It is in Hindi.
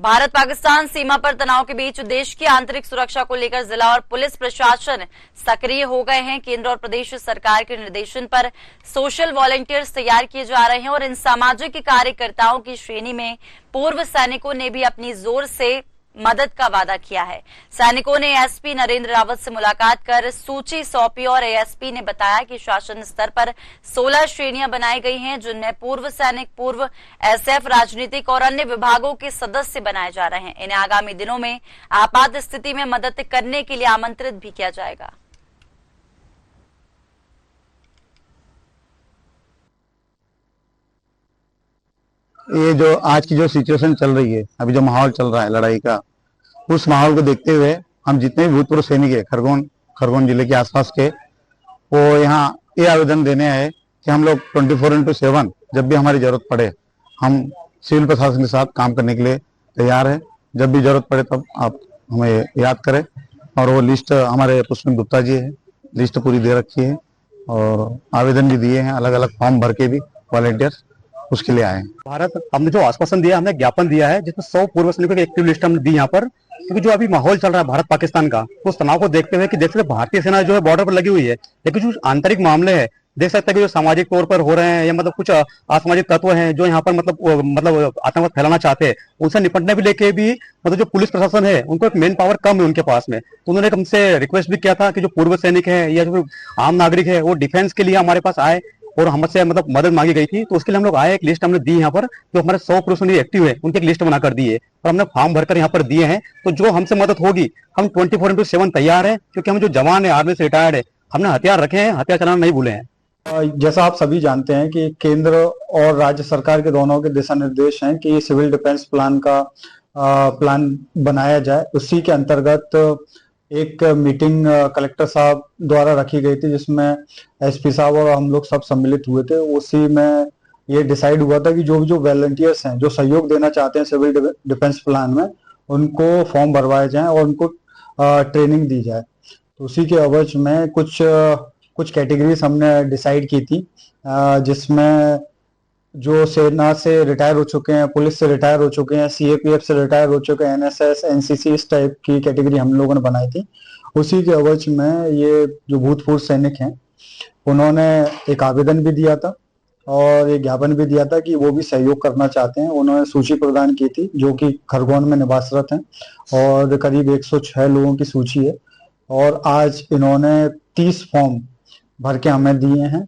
भारत पाकिस्तान सीमा पर तनाव के बीच देश की आंतरिक सुरक्षा को लेकर जिला और पुलिस प्रशासन सक्रिय हो गए हैं। केंद्र और प्रदेश सरकार के निर्देशन पर सोशल वॉलंटियर्स तैयार किए जा रहे हैं और इन सामाजिक कार्यकर्ताओं की श्रेणी में पूर्व सैनिकों ने भी अपनी जोर से मदद का वादा किया है। सैनिकों ने एएसपी नरेंद्र रावत से मुलाकात कर सूची सौंपी और एएसपी ने बताया कि शासन स्तर पर 16 श्रेणियां बनाई गई हैं, जिनमें पूर्व सैनिक, पूर्व एसएफ, राजनीतिक और अन्य विभागों के सदस्य बनाए जा रहे हैं। इन्हें आगामी दिनों में आपात स्थिति में मदद करने के लिए आमंत्रित भी किया जाएगा। ये जो आज की जो सिचुएशन चल रही है, अभी जो माहौल चल रहा है लड़ाई का, उस माहौल को देखते हुए हम जितने भी भूतपूर्व सैनिक है खरगोन जिले के आसपास के, वो यहाँ ये आवेदन देने आए कि हम लोग 24/7 जब भी हमारी जरूरत पड़े हम सिविल प्रशासन के साथ काम करने के लिए तैयार है। जब भी जरूरत पड़े तब आप हमें याद करें। और वो लिस्ट हमारे पुष्पिन गुप्ता जी है, लिस्ट पूरी दे रखी है और आवेदन भी दिए हैं, अलग अलग फॉर्म भर के भी वॉलंटियर्स उसके लिए आए। भारत हमने जो आश्वासन दिया, हमने ज्ञापन दिया है जिसमें 100 पूर्व सैनिकों की एक्टिव लिस्ट हमने दी यहाँ पर, क्योंकि जो अभी माहौल चल रहा है भारत पाकिस्तान का, उस तनाव को देखते हुए कि देख सकते भारतीय सेना जो है बॉर्डर पर लगी हुई है, लेकिन जो आंतरिक मामले है देख सकते हैं कि जो सामाजिक तौर पर हो रहे हैं या मतलब कुछ असामाजिक तत्व हैं जो यहाँ पर मतलब आतंकवाद फैलाना चाहते हैं, उनसे निपटने भी लेके भी मतलब जो पुलिस प्रशासन है उनको एक मेन पावर कम है उनके पास में। तो उन्होंने हमसे रिक्वेस्ट भी किया था कि जो पूर्व सैनिक है या जो आम नागरिक है वो डिफेंस के लिए हमारे पास आए और हमसे मतलब मदद मांगी गई थी। तो उसके लिए हम लोग आए, एक लिस्ट हमने दी यहाँ पर, जो हमारे 100 पुरुष सैनिक एक्टिव है उनकी एक लिस्ट बनाकर दी है और हमने फॉर्म भरकर यहाँ पर दिए हैं। तो जो हमसे मदद होगी हम 24/7 तैयार है, क्योंकि हम जो जवान है आर्मी से रिटायर्ड है, हमने हथियार रखे हैं, हथियार चलाना नहीं भूले हैं। जैसा आप सभी जानते हैं कि केंद्र और राज्य सरकार के दोनों के दिशा निर्देश हैं कि सिविल डिफेंस प्लान का प्लान बनाया जाए। उसी के अंतर्गत एक मीटिंग कलेक्टर साहब द्वारा रखी गई थी जिसमें एसपी साहब और हम लोग सब सम्मिलित हुए थे। उसी में ये डिसाइड हुआ था कि जो वॉलंटियर्स हैं जो सहयोग देना चाहते हैं सिविल डिफेंस प्लान में, उनको फॉर्म भरवाए जाएं और उनको ट्रेनिंग दी जाए। तो उसी के एवज में कुछ कैटेगरीज हमने डिसाइड की थी, जिसमें जो सेना से रिटायर हो चुके हैं, पुलिस से रिटायर हो चुके हैं, सीएपीएफ से रिटायर हो चुके हैं, एनएसएस, एनसीसी, इस टाइप की कैटेगरी हम लोगों ने बनाई थी। उसी के एवज में ये जो भूतपूर्व सैनिक हैं उन्होंने एक आवेदन भी दिया था और एक ज्ञापन भी दिया था कि वो भी सहयोग करना चाहते हैं। उन्होंने सूची प्रदान की थी जो कि खरगोन में निवासरत हैं और करीब 106 लोगों की सूची है। और आज इन्होंने 30 फॉर्म भर के हमें दिए हैं